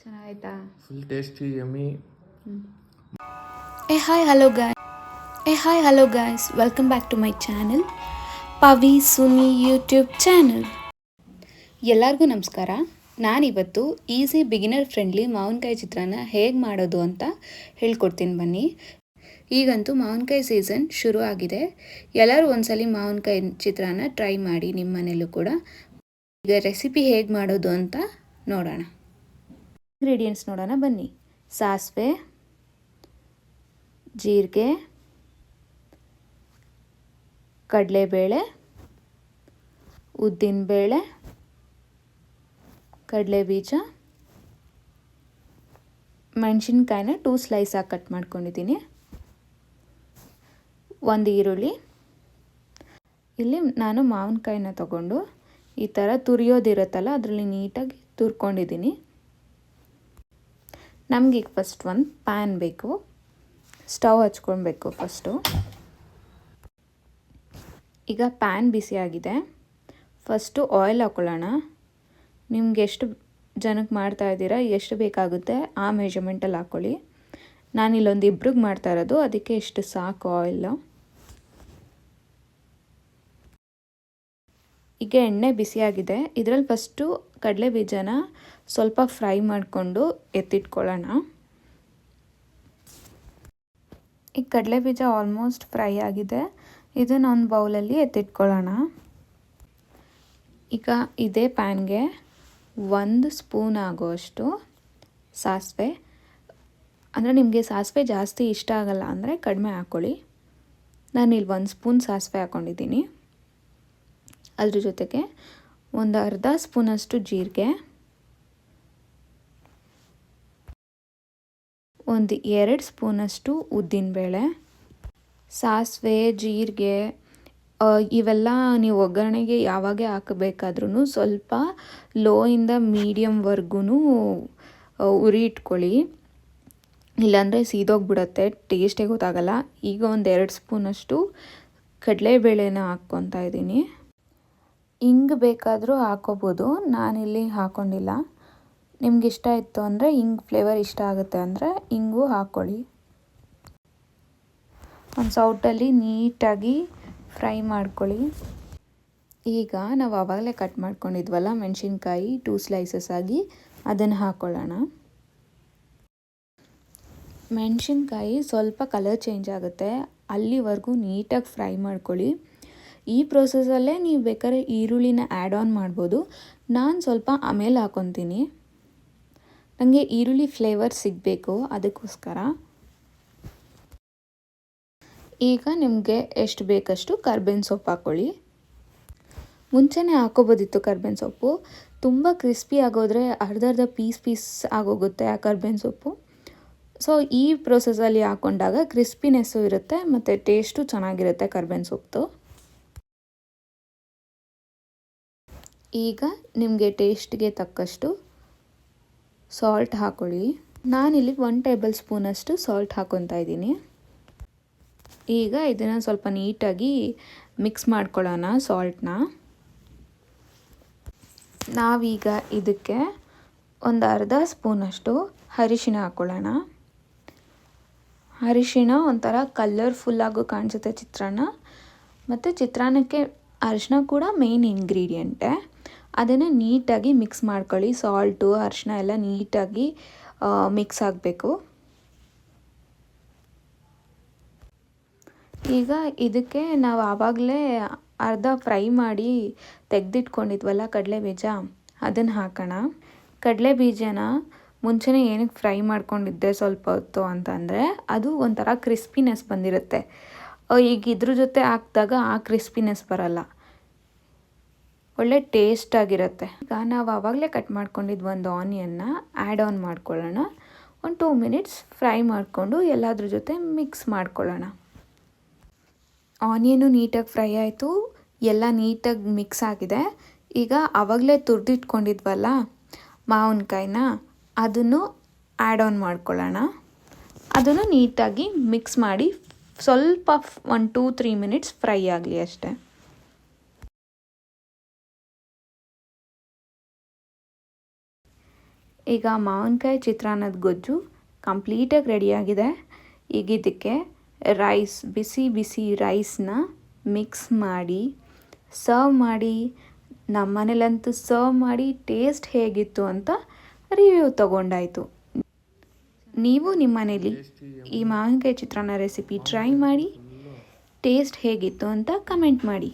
ಚೆನ್ನಾಯ್ತಾ? Full tasty yummy. Hi, hello guys. Welcome back to my channel, Pavi Suni YouTube channel. ಎಲ್ಲರಿಗೂ ನಮಸ್ಕಾರ. ನಾನಿವತ್ತು easy beginner friendly ಮಾವಿನಕಾಯಿ ಚಿತ್ರಾನ್ನ ಹೇಗೆ ಮಾಡೋದು ಅಂತ ಹೇಳ್ಕೊಡ್ತೀನಿ ಬನ್ನಿ. ಈಗಂತೂ ಮಾವಿನಕಾಯಿ ಸೀಸನ್ ಶುರು ಆಗಿದೆ. ಎಲ್ಲರೂ ಒಂದ್ಸಲಿ ಮಾವಿನಕಾಯಿ ಚಿತ್ರಾನ್ನ ಟ್ರೈ ಮಾಡಿ ನಿಮ್ಮ ಮನೇಲೂ ಕೂಡ. ಈಗ ರೆಸಿಪಿ ಹೇಗೆ ಮಾಡೋದು ಅಂತ ನೋಡೋಣ. ಇಂಗ್ರೀಡಿಯೆಂಟ್ಸ್ ನೋಡೋಣ ಬನ್ನಿ. ಸಾಸಿವೆ, ಜೀರಿಗೆ, ಕಡಲೆಬೇಳೆ, ಉದ್ದಿನಬೇಳೆ, ಕಡಲೆಬೀಜ, ಮೆಣಸಿನ್ಕಾಯಿನ 2 ಸ್ಲೈಸ್ ಆಗಿ ಕಟ್ ಮಾಡ್ಕೊಂಡಿದ್ದೀನಿ, ಒಂದು ಈರುಳ್ಳಿ. ಇಲ್ಲಿ ನಾನು ಮಾವಿನಕಾಯಿನ ತಗೊಂಡು ಈ ಥರ ತುರಿಯೋದಿರುತ್ತಲ್ಲ ಅದರಲ್ಲಿ ನೀಟಾಗಿ ತುರ್ಕೊಂಡಿದ್ದೀನಿ. ನಮಗೆ ಈಗ ಫಸ್ಟ್ ಒಂದು ಪ್ಯಾನ್ ಬೇಕು. ಸ್ಟವ್ ಹಚ್ಕೊಳ್ಬೇಕು ಫಸ್ಟು. ಈಗ ಪ್ಯಾನ್ ಬಿಸಿಯಾಗಿದೆ. ಫಸ್ಟು ಆಯಿಲ್ ಹಾಕ್ಕೊಳ್ಳೋಣ. ನಿಮ್ಗೆ ಎಷ್ಟು ಜನಕ್ಕೆ ಮಾಡ್ತಾ ಇದ್ದೀರಾ, ಎಷ್ಟು ಬೇಕಾಗುತ್ತೆ ಆ ಮೆಜರ್ಮೆಂಟಲ್ಲಿ ಹಾಕ್ಕೊಳ್ಳಿ. ನಾನಿಲ್ಲೊಂದು ಇಬ್ರಿಗೆ ಮಾಡ್ತಾ ಇರೋದು, ಅದಕ್ಕೆ ಇಷ್ಟು ಸಾಕು ಆಯಿಲು. ಈಗ ಎಣ್ಣೆ ಬಿಸಿಯಾಗಿದೆ. ಇದರಲ್ಲಿ ಫಸ್ಟು ಕಡಲೆ ಬೀಜನ ಸ್ವಲ್ಪ ಫ್ರೈ ಮಾಡಿಕೊಂಡು ಎತ್ತಿಟ್ಕೊಳ್ಳೋಣ. ಈಗ ಕಡಲೆ ಬೀಜ ಆಲ್ಮೋಸ್ಟ್ ಫ್ರೈ ಆಗಿದೆ. ಇದನ್ನು ಒಂದು ಬೌಲಲ್ಲಿ ಎತ್ತಿಟ್ಕೊಳ್ಳೋಣ. ಈಗ ಇದೇ ಪ್ಯಾನ್ಗೆ 1 ಸ್ಪೂನ್ ಆಗೋಷ್ಟು ಸಾಸಿವೆ, ಅಂದರೆ ನಿಮಗೆ ಸಾಸಿವೆ ಜಾಸ್ತಿ ಇಷ್ಟ ಆಗಲ್ಲ ಅಂದರೆ ಕಡಿಮೆ ಹಾಕ್ಕೊಳ್ಳಿ. ನಾನಿಲ್ಲಿ 1 ಸ್ಪೂನ್ ಸಾಸಿವೆ ಹಾಕ್ಕೊಂಡಿದ್ದೀನಿ. ಅದ್ರ ಜೊತೆಗೆ ಒಂದು ಅರ್ಧ ಸ್ಪೂನಷ್ಟು ಜೀರಿಗೆ, ಒಂದು 2 ಸ್ಪೂನಷ್ಟು ಉದ್ದಿನಬೇಳೆ. ಸಾಸಿವೆ, ಜೀರಿಗೆ ಇವೆಲ್ಲ ನೀವು ಒಗ್ಗರಣೆಗೆ ಯಾವಾಗ ಹಾಕಬೇಕಾದ್ರೂ ಸ್ವಲ್ಪ ಲೋಯಿಂದ ಮೀಡಿಯಮ್ವರೆಗೂ ಉರಿ ಇಟ್ಕೊಳ್ಳಿ, ಇಲ್ಲಾಂದರೆ ಸೀದೋಗ್ಬಿಡುತ್ತೆ, ಟೇಸ್ಟೇ ಗೊತ್ತಾಗಲ್ಲ. ಈಗ ಒಂದು 2 ಸ್ಪೂನಷ್ಟು ಕಡಲೆಬೇಳೆನ ಹಾಕ್ಕೊತಾ ಇದ್ದೀನಿ. ಹಿಂಗೆ ಬೇಕಾದರೂ ಹಾಕೋಬೋದು, ನಾನಿಲ್ಲಿ ಹಾಕ್ಕೊಂಡಿಲ್ಲ. ನಿಮ್ಗೆ ಇಷ್ಟ ಇತ್ತು ಅಂದರೆ ಹಿಂಗೆ ಫ್ಲೇವರ್ ಇಷ್ಟ ಆಗುತ್ತೆ ಅಂದರೆ ಹಿಂಗೂ ಹಾಕ್ಕೊಳ್ಳಿ. ಒಂದು ಸೌಟಲ್ಲಿ ನೀಟಾಗಿ ಫ್ರೈ ಮಾಡ್ಕೊಳ್ಳಿ. ಈಗ ನಾವು ಆವಾಗಲೇ ಕಟ್ ಮಾಡ್ಕೊಂಡಿದ್ವಲ್ಲ ಮೆಣಸಿನ್ಕಾಯಿ 2 ಸ್ಲೈಸಸ್ ಆಗಿ, ಅದನ್ನು ಹಾಕ್ಕೊಳ್ಳೋಣ. ಮೆಣಸಿನ್ಕಾಯಿ ಸ್ವಲ್ಪ ಕಲರ್ ಚೇಂಜ್ ಆಗುತ್ತೆ, ಅಲ್ಲಿವರೆಗೂ ನೀಟಾಗಿ ಫ್ರೈ ಮಾಡ್ಕೊಳ್ಳಿ. ಈ ಪ್ರೋಸೆಸ್ಸಲ್ಲೇ ನೀವು ಬೇಕಾದ್ರೆ ಈರುಳ್ಳಿನ ಆ್ಯಡ್ ಆನ್ ಮಾಡ್ಬೋದು. ನಾನು ಸ್ವಲ್ಪ ಆಮೇಲೆ ಹಾಕ್ಕೊತೀನಿ, ನನಗೆ ಈರುಳ್ಳಿ ಫ್ಲೇವರ್ ಸಿಗಬೇಕು, ಅದಕ್ಕೋಸ್ಕರ. ಈಗ ನಿಮಗೆ ಎಷ್ಟು ಬೇಕಷ್ಟು ಕರ್ಬೇವಿನ ಸೊಪ್ಪು ಹಾಕ್ಕೊಳ್ಳಿ. ಮುಂಚೆನೇ ಹಾಕ್ಕೋಬೋದಿತ್ತು ಕರ್ಬೇವಿನ ಸೊಪ್ಪು. ತುಂಬ ಕ್ರಿಸ್ಪಿ ಆಗೋದ್ರೆ ಅರ್ಧ ಪೀಸ್ ಆಗೋಗುತ್ತೆ ಆ ಕರ್ಬೇವಿನ ಸೊಪ್ಪು. ಸೊ ಈ ಪ್ರೋಸೆಸ್ಸಲ್ಲಿ ಹಾಕ್ಕೊಂಡಾಗ ಕ್ರಿಸ್ಪಿನೆಸ್ಸು ಇರುತ್ತೆ ಮತ್ತು ಟೇಸ್ಟು ಚೆನ್ನಾಗಿರುತ್ತೆ ಕರ್ಬೇವಿನ ಸೊಪ್ಪು. ಈಗ ನಿಮಗೆ ಟೇಸ್ಟ್ಗೆ ತಕ್ಕಷ್ಟು ಸಾಲ್ಟ್ ಹಾಕ್ಕೊಳ್ಳಿ. ನಾನಿಲ್ಲಿ 1 ಟೇಬಲ್ ಸ್ಪೂನಷ್ಟು ಸಾಲ್ಟ್ ಹಾಕ್ಕೊತಾ ಇದ್ದೀನಿ. ಈಗ ಇದನ್ನು ಸ್ವಲ್ಪ ನೀಟಾಗಿ ಮಿಕ್ಸ್ ಮಾಡ್ಕೊಳ್ಳೋಣ ಸಾಲ್ಟ್ನ. ನಾವೀಗ ಇದಕ್ಕೆ ಒಂದು ಅರ್ಧ ಸ್ಪೂನಷ್ಟು ಅರಿಶಿಣ ಹಾಕ್ಕೊಳ್ಳೋಣ. ಅರಿಶಿಣ ಒಂಥರ ಕಲರ್ಫುಲ್ಲಾಗೂ ಕಾಣಿಸುತ್ತೆ ಚಿತ್ರಾನ್ನ, ಮತ್ತು ಚಿತ್ರಾನ್ನಕ್ಕೆ ಅರಿಶಿಣ ಕೂಡ ಮೇನ್ ಇಂಗ್ರೀಡಿಯೆಂಟೇ. ಅದನ್ನು ನೀಟಾಗಿ ಮಿಕ್ಸ್ ಮಾಡ್ಕೊಳ್ಳಿ. ಸಾಲ್ಟು ಅರಿಶಿಣ ಎಲ್ಲ ನೀಟಾಗಿ ಮಿಕ್ಸ್ ಆಗಬೇಕು. ಈಗ ಇದಕ್ಕೆ ನಾವು ಆವಾಗಲೇ ಅರ್ಧ ಫ್ರೈ ಮಾಡಿ ತೆಗೆದಿಟ್ಕೊಂಡಿದ್ವಲ್ಲ ಕಡಲೆ ಬೀಜ, ಅದನ್ನು ಹಾಕೋಣ. ಕಡಲೆ ಬೀಜನ ಮುಂಚೆನೇ ಏನಕ್ಕೆ ಫ್ರೈ ಮಾಡ್ಕೊಂಡಿದ್ದೆ ಸ್ವಲ್ಪ ಹೊತ್ತು ಅಂತಂದರೆ ಅದು ಒಂಥರ ಕ್ರಿಸ್ಪಿನೆಸ್ ಬಂದಿರುತ್ತೆ. ಈಗ ಇದ್ರ ಜೊತೆ ಹಾಕಿದಾಗ ಆ ಕ್ರಿಸ್ಪಿನೆಸ್ ಬರಲ್ಲ, ಒಳ್ಳೆ ಟೇಸ್ಟಾಗಿರುತ್ತೆ. ಈಗ ನಾವು ಆವಾಗಲೇ ಕಟ್ ಮಾಡ್ಕೊಂಡಿದ್ದು ಒಂದು ಆನಿಯನ್ನ ಆ್ಯಡ್ ಆನ್ ಮಾಡ್ಕೊಳ್ಳೋಣ. ಒಂದು 2 ಮಿನಿಟ್ಸ್ ಫ್ರೈ ಮಾಡಿಕೊಂಡು ಎಲ್ಲದ್ರ ಜೊತೆ ಮಿಕ್ಸ್ ಮಾಡ್ಕೊಳ್ಳೋಣ. ಆನಿಯನು ನೀಟಾಗಿ ಫ್ರೈ ಆಯಿತು, ಎಲ್ಲ ನೀಟಾಗಿ ಮಿಕ್ಸ್ ಆಗಿದೆ. ಈಗ ಆವಾಗಲೇ ತುರಿದಿಟ್ಕೊಂಡಿದ್ವಲ್ಲ ಮಾವಿನಕಾಯಿನ, ಅದನ್ನು ಆ್ಯಡ್ ಆನ್ ಮಾಡ್ಕೊಳ್ಳೋಣ. ಅದನ್ನು ನೀಟಾಗಿ ಮಿಕ್ಸ್ ಮಾಡಿ ಸ್ವಲ್ಪ 1-2-3 ಮಿನಿಟ್ಸ್ ಫ್ರೈ ಆಗಲಿ ಅಷ್ಟೇ. ಈಗ ಮಾವಿನಕಾಯಿ ಚಿತ್ರಾನ್ನದ ಗೊಜ್ಜು ಕಂಪ್ಲೀಟಾಗಿ ರೆಡಿಯಾಗಿದೆ. ಈಗ ಇದಕ್ಕೆ ರೈಸ್, ಬಿಸಿ ಬಿಸಿ ರೈಸ್ನ ಮಿಕ್ಸ್ ಮಾಡಿ ಸರ್ವ್ ಮಾಡಿ. ನಮ್ಮ ಮನೇಲಂತೂ ಸರ್ವ್ ಮಾಡಿ ಟೇಸ್ಟ್ ಹೇಗಿತ್ತು ಅಂತ ರಿವ್ಯೂ ತಗೊಂಡಾಯಿತು. ನೀವು ನಿಮ್ಮ ಮನೇಲಿ ಈ ಮಾವಿನಕಾಯಿ ಚಿತ್ರಾನ್ನ ರೆಸಿಪಿ ಟ್ರೈ ಮಾಡಿ, ಟೇಸ್ಟ್ ಹೇಗಿತ್ತು ಅಂತ ಕಮೆಂಟ್ ಮಾಡಿ.